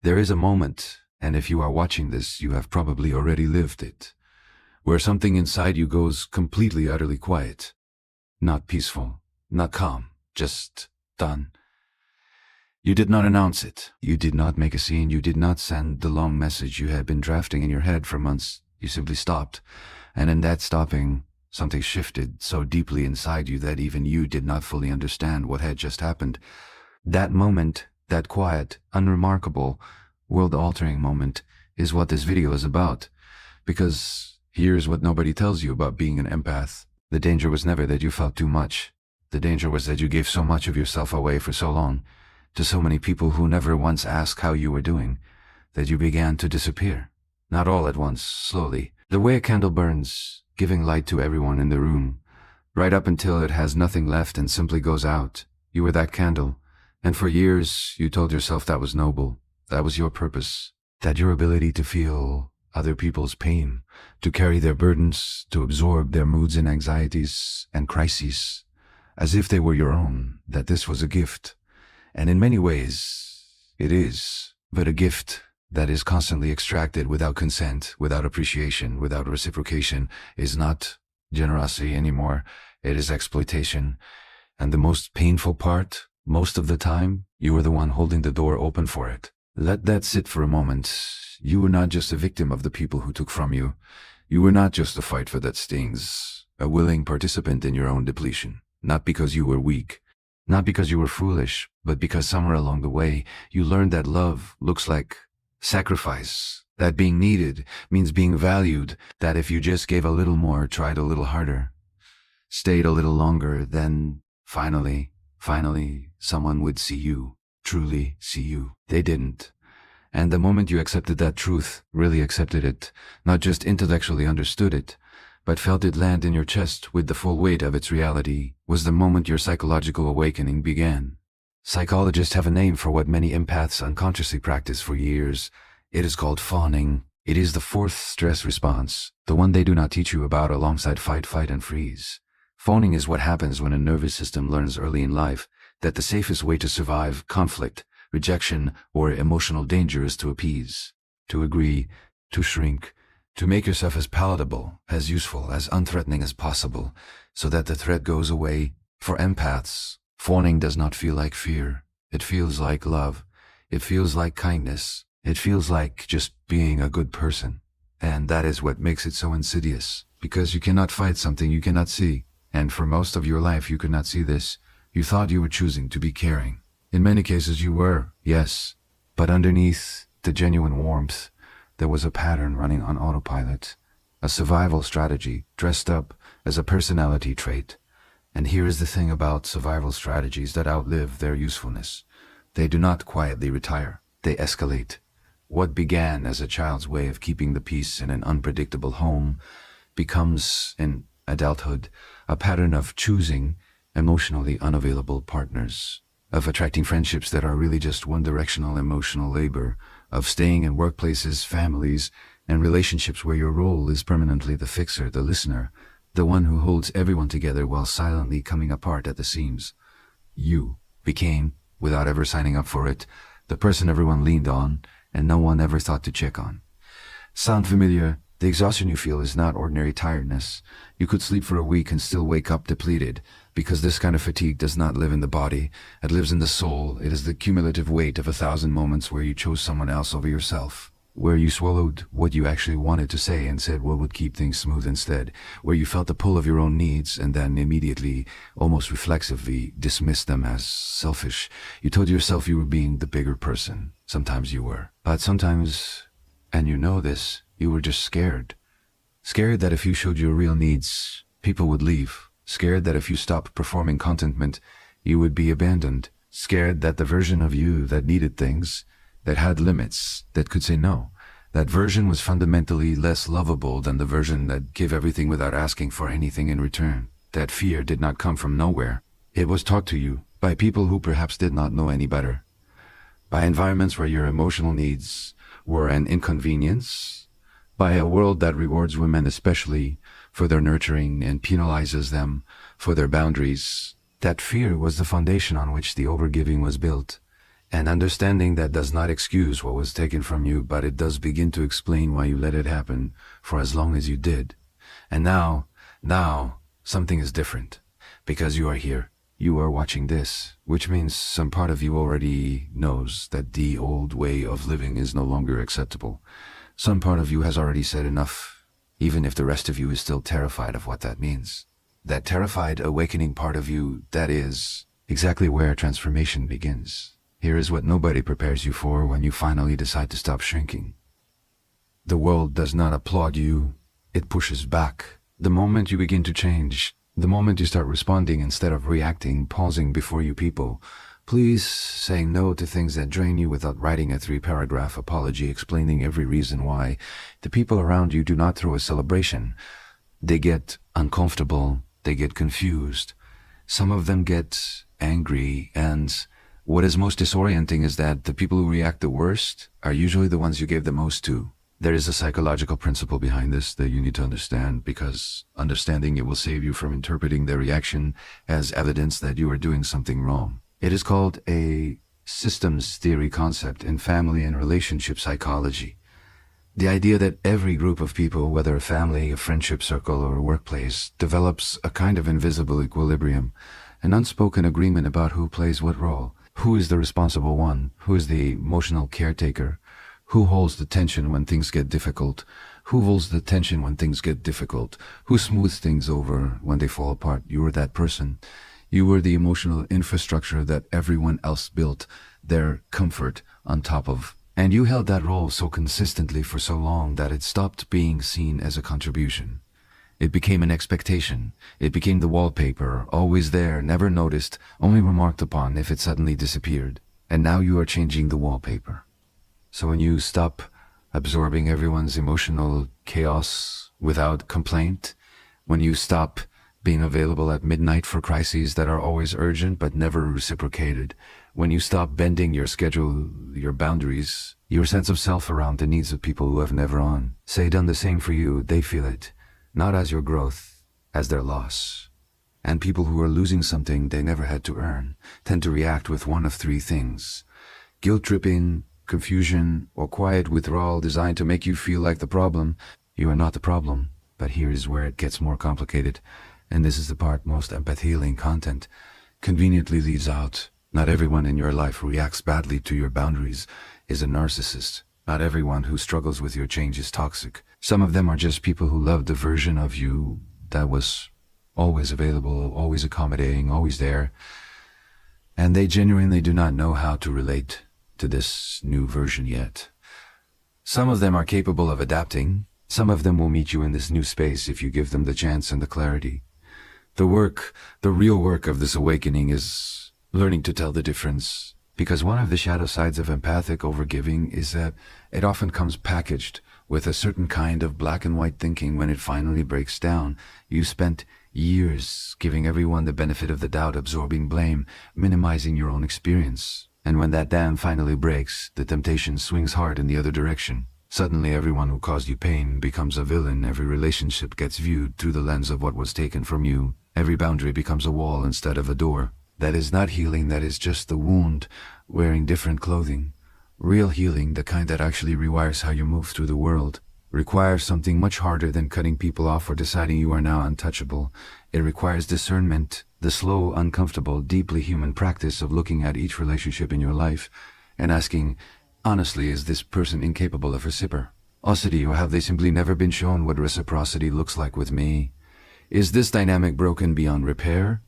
There is a moment, and if you are watching this, you have probably already lived it, where something inside you goes completely, utterly quiet. Not peaceful, not calm, just done. You did not announce it. You did not make a scene. You did not send the long message you had been drafting in your head for months. You simply stopped. And in that stopping, something shifted so deeply inside you that even you did not fully understand what had just happened. That moment, that quiet, unremarkable, world-altering moment, is what this video is about. Because here's what nobody tells you about being an empath. The danger was never that you felt too much. The danger was that you gave so much of yourself away for so long, to so many people who never once asked how you were doing, that you began to disappear. Not all at once, slowly. The way a candle burns, giving light to everyone in the room, right up until it has nothing left and simply goes out. You were that candle, and for years you told yourself that was noble, that was your purpose, that your ability to feel other people's pain, to carry their burdens, to absorb their moods and anxieties and crises, as if they were your own, that this was a gift. And in many ways, it is, but a gift that is constantly extracted without consent, without appreciation, without reciprocation, is not generosity anymore. It is exploitation. And the most painful part, most of the time, you were the one holding the door open for it. Let that sit for a moment. You were not just a victim of the people who took from you. You were not just a fighter that stings, a willing participant in your own depletion. Not because you were weak, not because you were foolish, but because somewhere along the way, you learned that love looks like sacrifice, that being needed means being valued, that if you just gave a little more, tried a little harder, stayed a little longer, then finally, someone would see you, truly see you. They didn't. And the moment you accepted that truth, really accepted it, not just intellectually understood it, but felt it land in your chest with the full weight of its reality, was the moment your psychological awakening began. Psychologists have a name for what many empaths unconsciously practice for years. It is called fawning. It is the fourth stress response, the one they do not teach you about alongside fight, flight, and freeze. Fawning is what happens when a nervous system learns early in life that the safest way to survive conflict, rejection, or emotional danger is to appease, to agree, to shrink, to make yourself as palatable, as useful, as unthreatening as possible, so that the threat goes away. For empaths, fawning does not feel like fear. It feels like love. It feels like kindness. It feels like just being a good person. And that is what makes it so insidious, because you cannot fight something you cannot see. And for most of your life you could not see this. You thought you were choosing to be caring. In many cases you were, yes. But underneath the genuine warmth, there was a pattern running on autopilot, a survival strategy dressed up as a personality trait. And here is the thing about survival strategies that outlive their usefulness. They do not quietly retire. They escalate. What began as a child's way of keeping the peace in an unpredictable home becomes, in adulthood, a pattern of choosing emotionally unavailable partners, of attracting friendships that are really just one-directional emotional labor, of staying in workplaces, families, and relationships where your role is permanently the fixer, the listener, the one who holds everyone together while silently coming apart at the seams. You became, without ever signing up for it, the person everyone leaned on and no one ever thought to check on. Sound familiar? The exhaustion you feel is not ordinary tiredness. You could sleep for a week and still wake up depleted, because this kind of fatigue does not live in the body. It lives in the soul. It is the cumulative weight of 1,000 moments where you chose someone else over yourself, where you swallowed what you actually wanted to say and said what would keep things smooth instead, where you felt the pull of your own needs and then immediately, almost reflexively, dismissed them as selfish. You told yourself you were being the bigger person. Sometimes you were. But sometimes, and you know this, you were just scared. Scared that if you showed your real needs, people would leave. Scared that if you stopped performing contentment, you would be abandoned. Scared that the version of you that needed things, that had limits, that could say no, that version was fundamentally less lovable than the version that gave everything without asking for anything in return. That fear did not come from nowhere. It was taught to you by people who perhaps did not know any better. By environments where your emotional needs were an inconvenience, by a world that rewards women especially for their nurturing and penalizes them for their boundaries. That fear was the foundation on which the overgiving was built. And understanding that does not excuse what was taken from you, but it does begin to explain why you let it happen for as long as you did. And now, something is different. Because you are here. You are watching this, which means some part of you already knows that the old way of living is no longer acceptable. Some part of you has already said enough, even if the rest of you is still terrified of what that means. That terrified, awakening part of you, that is exactly where transformation begins. Here is what nobody prepares you for when you finally decide to stop shrinking. The world does not applaud you, it pushes back. The moment you begin to change, the moment you start responding instead of reacting, pausing before you people, please saying no to things that drain you without writing a 3-paragraph apology explaining every reason why, the people around you do not throw a celebration. They get uncomfortable, they get confused. Some of them get angry, and what is most disorienting is that the people who react the worst are usually the ones you gave the most to. There is a psychological principle behind this that you need to understand, because understanding it will save you from interpreting their reaction as evidence that you are doing something wrong. It is called a systems theory concept in family and relationship psychology. The idea that every group of people, whether a family, a friendship circle, or a workplace, develops a kind of invisible equilibrium, an unspoken agreement about who plays what role, who is the responsible one, who is the emotional caretaker, who holds the tension when things get difficult, who holds the tension when things get difficult, who smooths things over when they fall apart. You were that person. You were the emotional infrastructure that everyone else built their comfort on top of. And you held that role so consistently for so long that it stopped being seen as a contribution. It became an expectation. It became the wallpaper, always there, never noticed, only remarked upon if it suddenly disappeared. And now you are changing the wallpaper. So when you stop absorbing everyone's emotional chaos without complaint, when you stop being available at midnight for crises that are always urgent but never reciprocated, when you stop bending your schedule, your boundaries, your sense of self around the needs of people who have never done the same for you, they feel it, not as your growth, as their loss. And people who are losing something they never had to earn tend to react with one of 3 things: guilt-tripping, confusion, or quiet withdrawal designed to make you feel like the problem. You are not the problem. But here is where it gets more complicated, and this is the part most empath-healing content conveniently leaves out. Not everyone in your life who reacts badly to your boundaries is a narcissist. Not everyone who struggles with your change is toxic. Some of them are just people who love the version of you that was always available, always accommodating, always there, and they genuinely do not know how to relate to this new version yet. Some of them are capable of adapting. Some of them will meet you in this new space if you give them the chance and the clarity. The real work of this awakening is learning to tell the difference, because one of the shadow sides of empathic overgiving is that it often comes packaged with a certain kind of black and white thinking. When it finally breaks down, you spent years giving everyone the benefit of the doubt, absorbing blame, minimizing your own experience. And when that dam finally breaks, the temptation swings hard in the other direction. Suddenly everyone who caused you pain becomes a villain. Every relationship gets viewed through the lens of what was taken from you. Every boundary becomes a wall instead of a door. That is not healing, that is just the wound wearing different clothing. Real healing, the kind that actually rewires how you move through the world, requires something much harder than cutting people off or deciding you are now untouchable. It requires discernment, the slow, uncomfortable, deeply human practice of looking at each relationship in your life and asking, honestly, is this person incapable of reciprocity, or have they simply never been shown what reciprocity looks like with me? Is this dynamic broken beyond repair,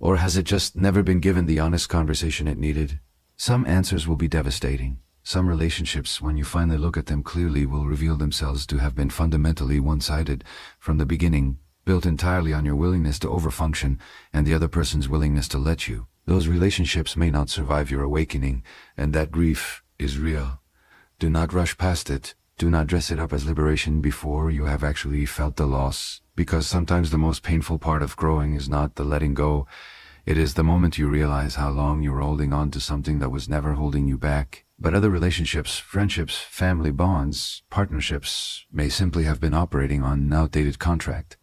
or has it just never been given the honest conversation it needed? Some answers will be devastating. Some relationships, when you finally look at them clearly, will reveal themselves to have been fundamentally one-sided from the beginning, built entirely on your willingness to overfunction and the other person's willingness to let you. Those relationships may not survive your awakening, and that grief is real. Do not rush past it. Do not dress it up as liberation before you have actually felt the loss, because sometimes the most painful part of growing is not the letting go. It is the moment you realize how long you were holding on to something that was never holding you back. But other relationships, friendships, family bonds, partnerships may simply have been operating on an outdated contract.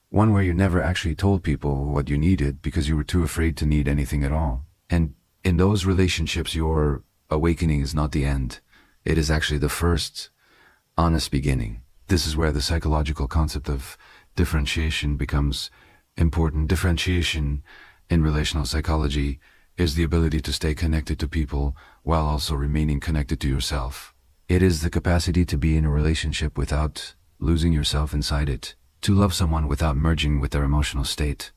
One where you never actually told people what you needed because you were too afraid to need anything at all. And In those relationships, your awakening is not the end. It is actually the first honest beginning. This is where the psychological concept of differentiation becomes important. Differentiation in relational psychology is the ability to stay connected to people while also remaining connected to yourself. It is the capacity to be in a relationship without losing yourself inside it, to love someone without merging with their emotional state,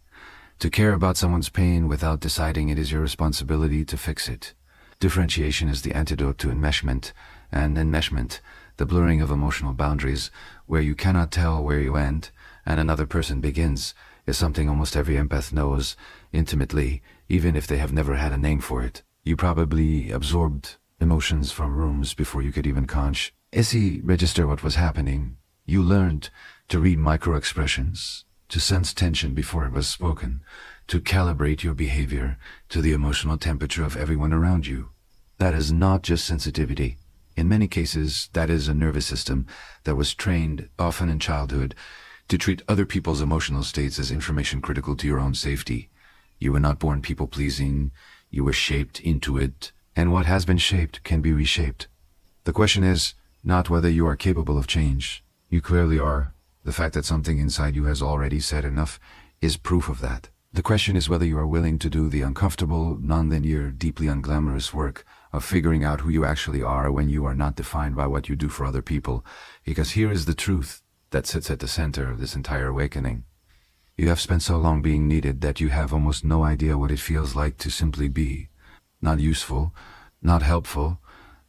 to care about someone's pain without deciding it is your responsibility to fix it. Differentiation is the antidote to enmeshment, and enmeshment, the blurring of emotional boundaries where you cannot tell where you end and another person begins, is something almost every empath knows intimately, even if they have never had a name for it. You probably absorbed emotions from rooms before you could even consciously register what was happening. You learned to read micro-expressions, to sense tension before it was spoken, to calibrate your behavior to the emotional temperature of everyone around you. That is not just sensitivity. In many cases, that is a nervous system that was trained, often in childhood, to treat other people's emotional states as information critical to your own safety. You were not born people-pleasing, you were shaped into it, and what has been shaped can be reshaped. The question is not whether you are capable of change. You clearly are. The fact that something inside you has already said enough is proof of that. The question is whether you are willing to do the uncomfortable, non-linear, deeply unglamorous work of figuring out who you actually are when you are not defined by what you do for other people. Because here is the truth that sits at the center of this entire awakening. You have spent so long being needed that you have almost no idea what it feels like to simply be. Not useful, not helpful,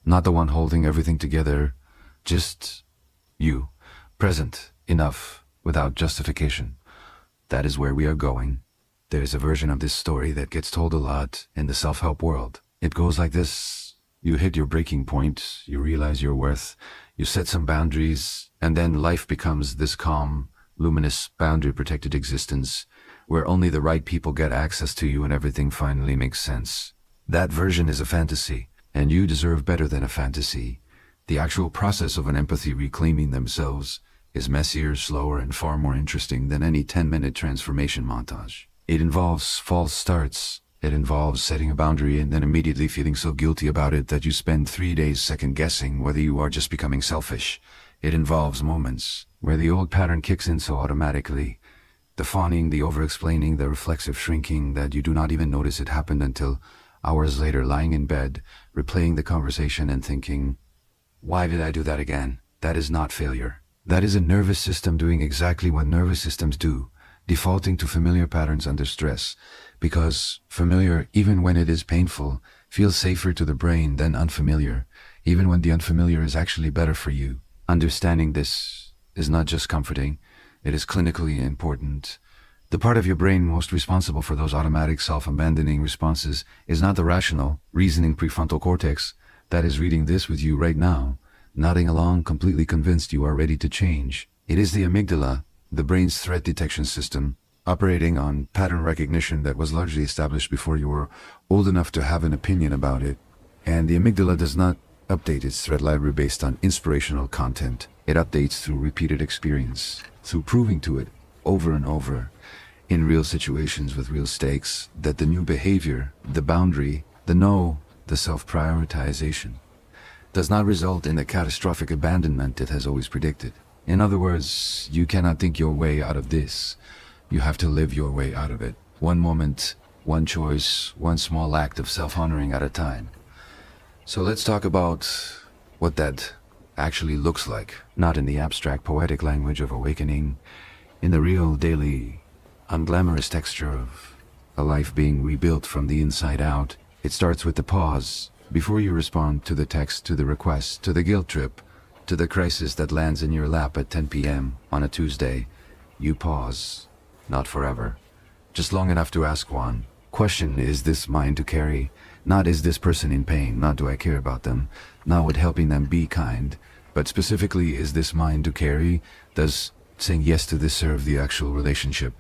not the one holding everything together, just you, present enough without justification. That is where we are going. There is a version of this story that gets told a lot in the self-help world. It goes like this. You hit your breaking point, you realize your worth, you set some boundaries, and then life becomes this calm, luminous, boundary-protected existence where only the right people get access to you and everything finally makes sense. That version is a fantasy, and you deserve better than a fantasy. The actual process of an empathy reclaiming themselves is messier, slower, and far more interesting than any 10-minute transformation montage. It involves false starts. It involves setting a boundary and then immediately feeling so guilty about it that you spend 3 days second-guessing whether you are just becoming selfish. It involves moments where the old pattern kicks in so automatically. The fawning, the over-explaining, the reflexive shrinking that you do not even notice it happened until hours later, lying in bed, replaying the conversation and thinking, why did I do that again? That is not failure. That is a nervous system doing exactly what nervous systems do, defaulting to familiar patterns under stress, because familiar, even when it is painful, feels safer to the brain than unfamiliar, even when the unfamiliar is actually better for you. Understanding this is not just comforting, it is clinically important. The part of your brain most responsible for those automatic self-abandoning responses is not the rational, reasoning prefrontal cortex that is reading this with you right now, nodding along, completely convinced you are ready to change. It is the amygdala, the brain's threat detection system, operating on pattern recognition that was largely established before you were old enough to have an opinion about it. And the amygdala does not update its threat library based on inspirational content. It updates through repeated experience, through proving to it over and over, in real situations with real stakes, that the new behavior, the boundary, the no, the self-prioritization, does not result in the catastrophic abandonment it has always predicted. In other words, you cannot think your way out of this. You have to live your way out of it. One moment, one choice, one small act of self-honoring at a time. So let's talk about what that actually looks like. Not in the abstract poetic language of awakening, in the real daily, unglamorous texture of a life being rebuilt from the inside out. It starts with the pause. Before you respond to the text, to the request, to the guilt trip, to the crisis that lands in your lap at 10 p.m. on a Tuesday, you pause. Not forever. Just long enough to ask one question: is this mine to carry? Not is this person in pain, not do I care about them, not with helping them be kind, but specifically, is this mine to carry? Does saying yes to this serve the actual relationship?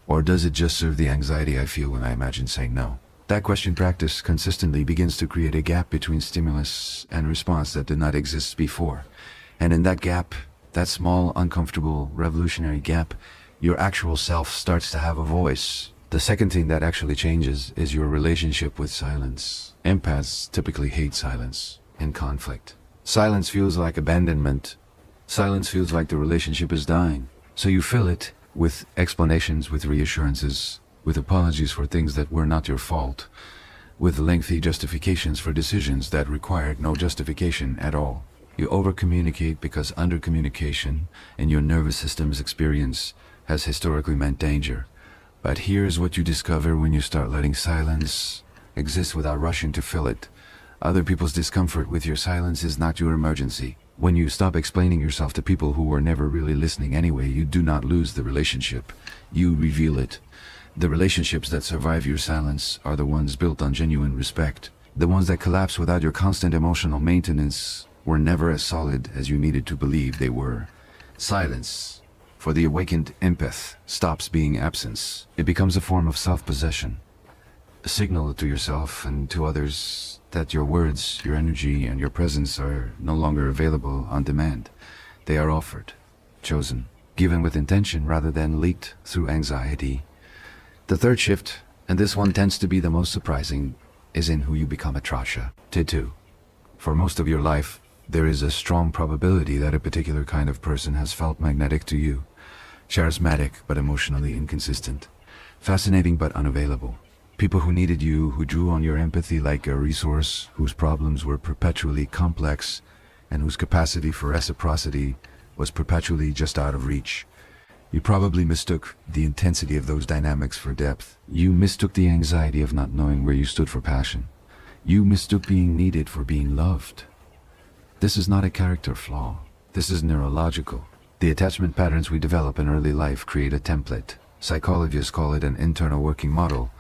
Or does it just serve the anxiety I feel when I imagine saying no? That question practice consistently begins to create a gap between stimulus and response that did not exist before. And in that gap, that small, uncomfortable, revolutionary gap, your actual self starts to have a voice. The second thing that actually changes is your relationship with silence. Empaths typically hate silence in conflict. Silence feels like abandonment. Silence feels like the relationship is dying. So you fill it with explanations, with reassurances, with apologies for things that were not your fault, with lengthy justifications for decisions that required no justification at all. You over-communicate because under-communication in your nervous system's experience has historically meant danger. But here's what you discover when you start letting silence exist without rushing to fill it. Other people's discomfort with your silence is not your emergency. When you stop explaining yourself to people who were never really listening anyway, you do not lose the relationship. You reveal it. The relationships that survive your silence are the ones built on genuine respect. The ones that collapse without your constant emotional maintenance were never as solid as you needed to believe they were. Silence, for the awakened empath, stops being absence. It becomes a form of self-possession. A signal to yourself and to others that your words, your energy, and your presence are no longer available on demand. They are offered, chosen, given with intention rather than leaked through anxiety. The third shift, and this one tends to be the most surprising, is in who you become at Trasha. T2. For most of your life, there is a strong probability that a particular kind of person has felt magnetic to you. Charismatic but emotionally inconsistent. Fascinating but unavailable. People who needed you, who drew on your empathy like a resource, whose problems were perpetually complex, and whose capacity for reciprocity was perpetually just out of reach. You probably mistook the intensity of those dynamics for depth. You mistook the anxiety of not knowing where you stood for passion. You mistook being needed for being loved. This is not a character flaw. This is neurological. The attachment patterns we develop in early life create a template. Psychologists call it an internal working model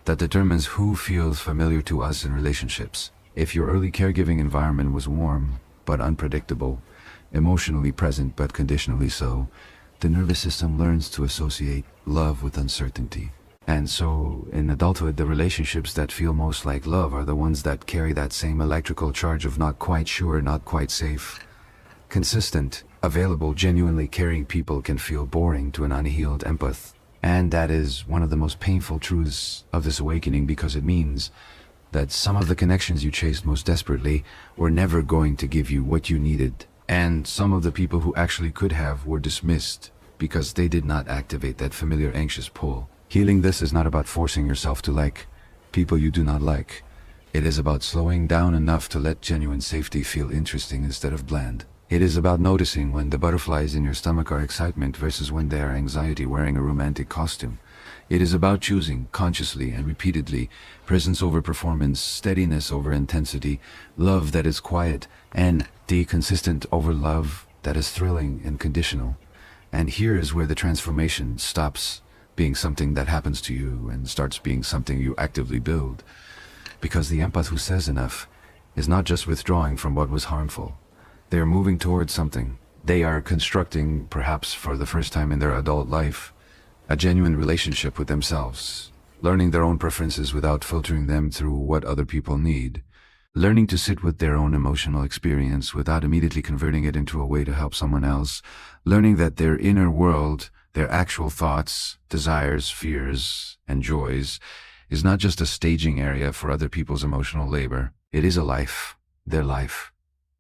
that determines who feels familiar to us in relationships. If your early caregiving environment was warm but unpredictable, emotionally present but conditionally so, the nervous system learns to associate love with uncertainty. And so, in adulthood, the relationships that feel most like love are the ones that carry that same electrical charge of not quite sure, not quite safe. Consistent, available, genuinely caring people can feel boring to an unhealed empath. And that is one of the most painful truths of this awakening, because it means that some of the connections you chased most desperately were never going to give you what you needed. And some of the people who actually could have were dismissed because they did not activate that familiar anxious pull. Healing this is not about forcing yourself to like people you do not like. It is about slowing down enough to let genuine safety feel interesting instead of bland. It is about noticing when the butterflies in your stomach are excitement versus when they are anxiety wearing a romantic costume. It is about choosing, consciously and repeatedly, presence over performance, steadiness over intensity, love that is quiet, and the consistent over love that is thrilling and conditional. And here is where the transformation stops being something that happens to you and starts being something you actively build. Because the empath who says enough is not just withdrawing from what was harmful. They are moving towards something. They are constructing, perhaps for the first time in their adult life, a genuine relationship with themselves, learning their own preferences without filtering them through what other people need, learning to sit with their own emotional experience without immediately converting it into a way to help someone else, learning that their inner world, their actual thoughts, desires, fears, and joys, is not just a staging area for other people's emotional labor. It is a life, their life.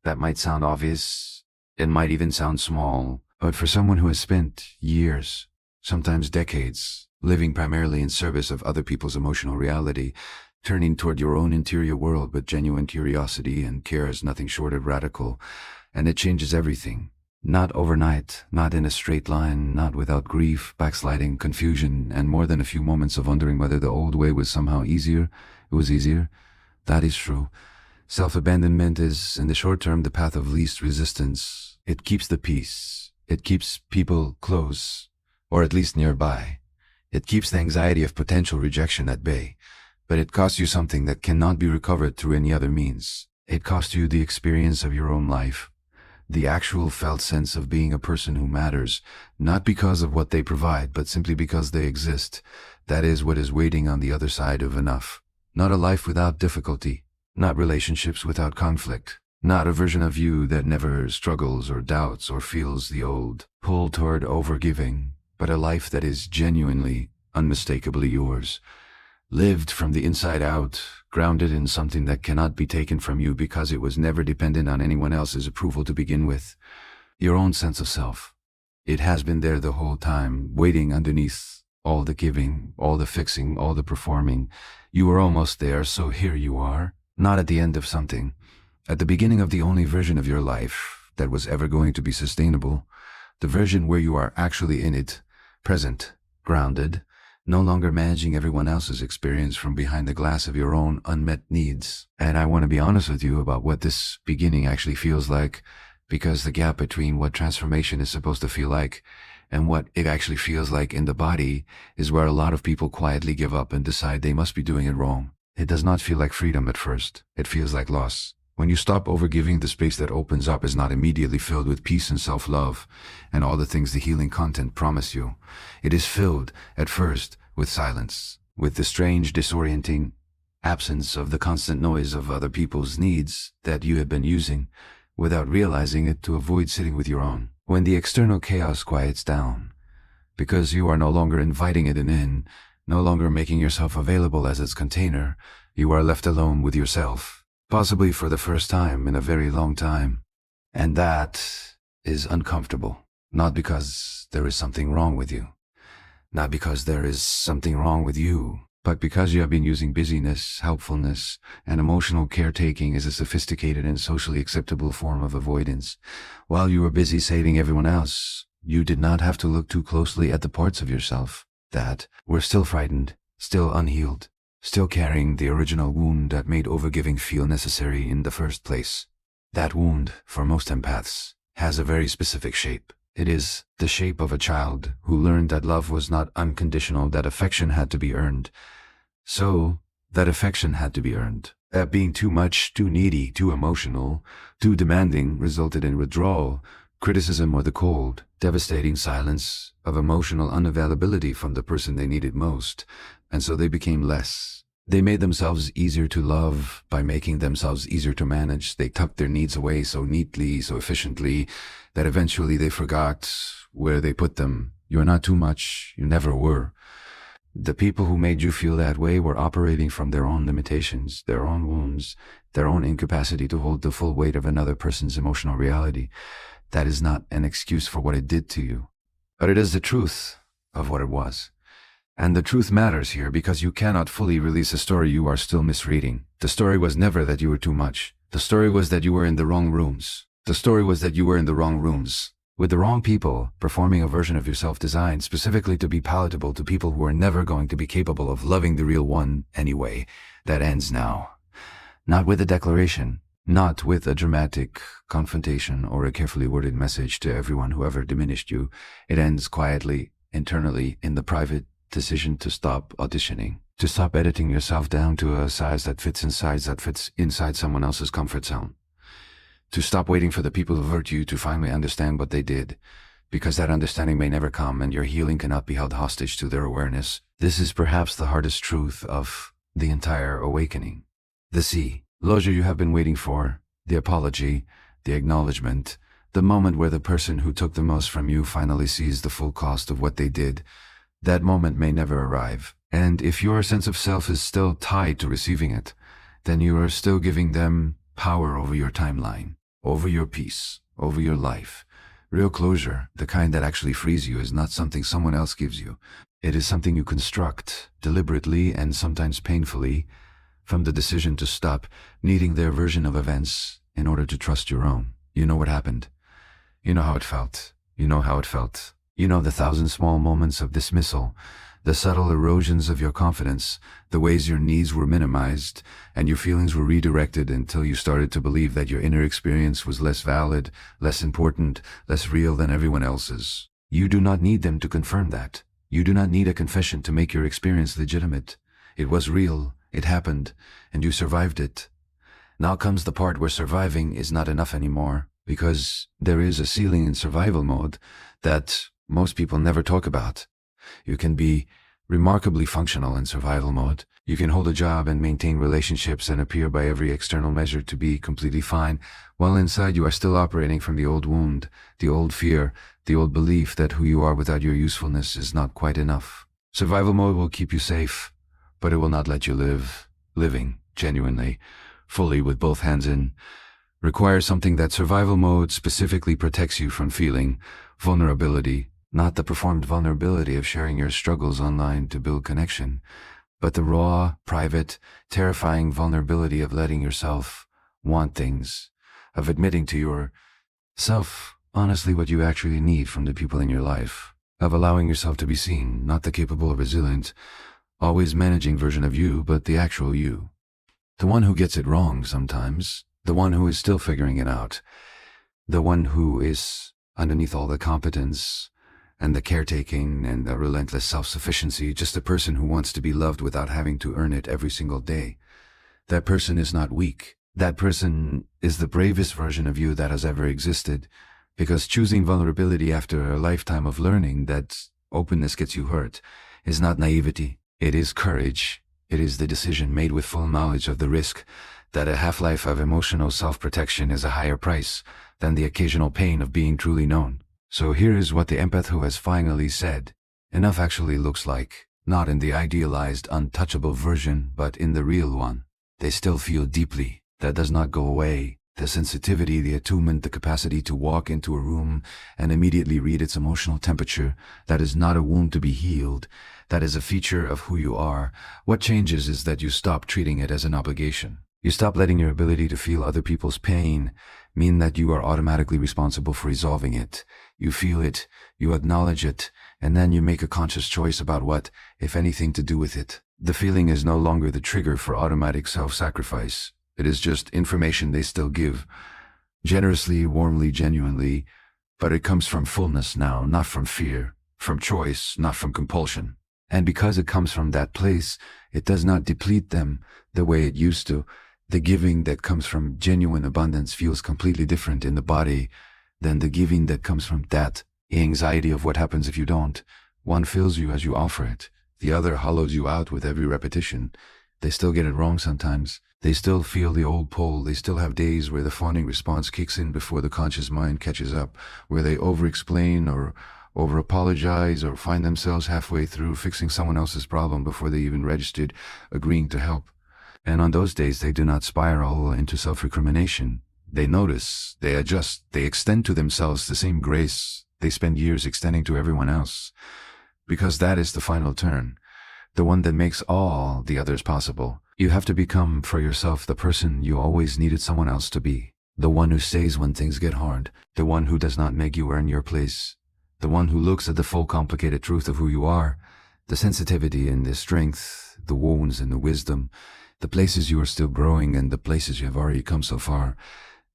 That might sound obvious, it might even sound small, but for someone who has spent years, sometimes decades, living primarily in service of other people's emotional reality, turning toward your own interior world with genuine curiosity and care is nothing short of radical, and it changes everything. Not overnight, not in a straight line, not without grief, backsliding, confusion, and more than a few moments of wondering whether the old way was somehow easier. It was easier. That is true. Self-abandonment is, in the short term, the path of least resistance. It keeps the peace. It keeps people close, or at least nearby. It keeps the anxiety of potential rejection at bay. But it costs you something that cannot be recovered through any other means. It costs you the experience of your own life, the actual felt sense of being a person who matters, not because of what they provide, but simply because they exist. That is what is waiting on the other side of enough. Not a life without difficulty. Not relationships without conflict. Not a version of you that never struggles or doubts or feels the old pull toward overgiving, but a life that is genuinely unmistakably yours, lived from the inside out, grounded in something that cannot be taken from you because it was never dependent on anyone else's approval to begin with. Your own sense of self. It has been there the whole time, waiting underneath all the giving, all the fixing, all the performing. You were almost there, so here you are, not at the end of something, at the beginning of the only version of your life that was ever going to be sustainable, the version where you are actually in it, present, grounded, no longer managing everyone else's experience from behind the glass of your own unmet needs. And I want to be honest with you about what this beginning actually feels like, because the gap between what transformation is supposed to feel like and what it actually feels like in the body is where a lot of people quietly give up and decide they must be doing it wrong. It does not feel like freedom at first. It feels like loss. When you stop overgiving, the space that opens up is not immediately filled with peace and self-love and all the things the healing content promise you. It is filled, at first, with silence, with the strange, disorienting absence of the constant noise of other people's needs that you have been using, without realizing it, to avoid sitting with your own. When the external chaos quiets down, because you are no longer inviting it in, no longer making yourself available as its container, you are left alone with yourself, possibly for the first time in a very long time. And that is uncomfortable, not because there is something wrong with you, not because there is something wrong with you, but because you have been using busyness, helpfulness, and emotional caretaking as a sophisticated and socially acceptable form of avoidance. While you were busy saving everyone else, you did not have to look too closely at the parts of yourself that were still frightened, still unhealed, still carrying the original wound that made overgiving feel necessary in the first place. That wound, for most empaths, has a very specific shape. It is the shape of a child who learned that love was not unconditional, that affection had to be earned. So, that affection had to be earned. That being too much, too needy, too emotional, too demanding resulted in withdrawal, criticism, or the cold, devastating silence of emotional unavailability from the person they needed most, and so they became less. They made themselves easier to love by making themselves easier to manage. They tucked their needs away so neatly, so efficiently, that eventually they forgot where they put them. You are not too much, you never were. The people who made you feel that way were operating from their own limitations, their own wounds, their own incapacity to hold the full weight of another person's emotional reality. That is not an excuse for what it did to you, but it is the truth of what it was. And the truth matters here because you cannot fully release a story you are still misreading. The story was never that you were too much. The story was that you were in the wrong rooms. The story was that you were in the wrong rooms, with the wrong people, performing a version of yourself designed specifically to be palatable to people who are never going to be capable of loving the real one anyway. That ends now. Not with a declaration, not with a dramatic confrontation or a carefully worded message to everyone who ever diminished you. It ends quietly, internally, in the private decision to stop auditioning, to stop editing yourself down to a size that fits inside someone else's comfort zone, to stop waiting for the people who hurt you to finally understand what they did, because that understanding may never come and your healing cannot be held hostage to their awareness. This is perhaps the hardest truth of the entire awakening. The closure you have been waiting for, the apology, the acknowledgement, the moment where the person who took the most from you finally sees the full cost of what they did. That moment may never arrive, and if your sense of self is still tied to receiving it, then you are still giving them power over your timeline, over your peace, over your life. Real closure, the kind that actually frees you, is not something someone else gives you. It is something you construct, deliberately and sometimes painfully, from the decision to stop needing their version of events in order to trust your own. You know what happened. You know how it felt. You know how it felt. You know the thousand small moments of dismissal, the subtle erosions of your confidence, the ways your needs were minimized and your feelings were redirected until you started to believe that your inner experience was less valid, less important, less real than everyone else's. You do not need them to confirm that. You do not need a confession to make your experience legitimate. It was real, it happened, and you survived it. Now comes the part where surviving is not enough anymore, because there is a ceiling in survival mode that most people never talk about. You can be remarkably functional in survival mode. You can hold a job and maintain relationships and appear by every external measure to be completely fine, while inside you are still operating from the old wound, the old fear, the old belief that who you are without your usefulness is not quite enough. Survival mode will keep you safe, but it will not let you live. Living, genuinely, fully with both hands in, requires something that survival mode specifically protects you from feeling: vulnerability. Not the performed vulnerability of sharing your struggles online to build connection, but the raw, private, terrifying vulnerability of letting yourself want things, of admitting to yourself honestly what you actually need from the people in your life, of allowing yourself to be seen, not the capable, resilient, always managing version of you, but the actual you. The one who gets it wrong sometimes, the one who is still figuring it out, the one who is, underneath all the competence and the caretaking and the relentless self-sufficiency, just a person who wants to be loved without having to earn it every single day. That person is not weak. That person is the bravest version of you that has ever existed, because choosing vulnerability after a lifetime of learning that openness gets you hurt is not naivety. It is courage. It is the decision made with full knowledge of the risk that a half-life of emotional self-protection is a higher price than the occasional pain of being truly known. So here is what the empath who has finally said enough actually looks like, not in the idealized, untouchable version, but in the real one. They still feel deeply. That does not go away. The sensitivity, the attunement, the capacity to walk into a room and immediately read its emotional temperature, that is not a wound to be healed. That is a feature of who you are. What changes is that you stop treating it as an obligation. You stop letting your ability to feel other people's pain mean that you are automatically responsible for resolving it. You feel it, you acknowledge it, and then you make a conscious choice about what, if anything, to do with it. The feeling is no longer the trigger for automatic self-sacrifice. It is just information they still give, generously, warmly, genuinely, but it comes from fullness now, not from fear, from choice, not from compulsion. And because it comes from that place, it does not deplete them the way it used to. The giving that comes from genuine abundance feels completely different in the body than the giving that comes from that anxiety of what happens if you don't. One fills you as you offer it. The other hollows you out with every repetition. They still get it wrong sometimes. They still feel the old pull. They still have days where the fawning response kicks in before the conscious mind catches up, where they over-explain or over-apologize or find themselves halfway through fixing someone else's problem before they even registered agreeing to help. And on those days, they do not spiral into self-recrimination. They notice, they adjust, they extend to themselves the same grace they spend years extending to everyone else. Because that is the final turn, the one that makes all the others possible. You have to become for yourself the person you always needed someone else to be. The one who stays when things get hard. The one who does not make you earn your place. The one who looks at the full complicated truth of who you are, the sensitivity and the strength, the wounds and the wisdom, the places you are still growing and the places you have already come so far,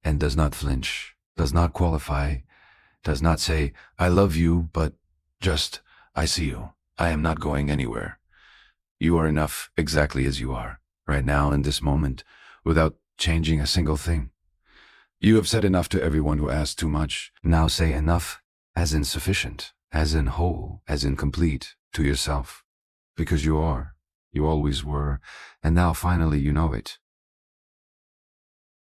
and does not flinch, does not qualify, does not say, I love you, but just, I see you. I am not going anywhere. You are enough exactly as you are, right now in this moment, without changing a single thing. You have said enough to everyone who asked too much. Now say enough as in sufficient, as in whole, as in complete to yourself. Because you are. You always were, and now finally you know it.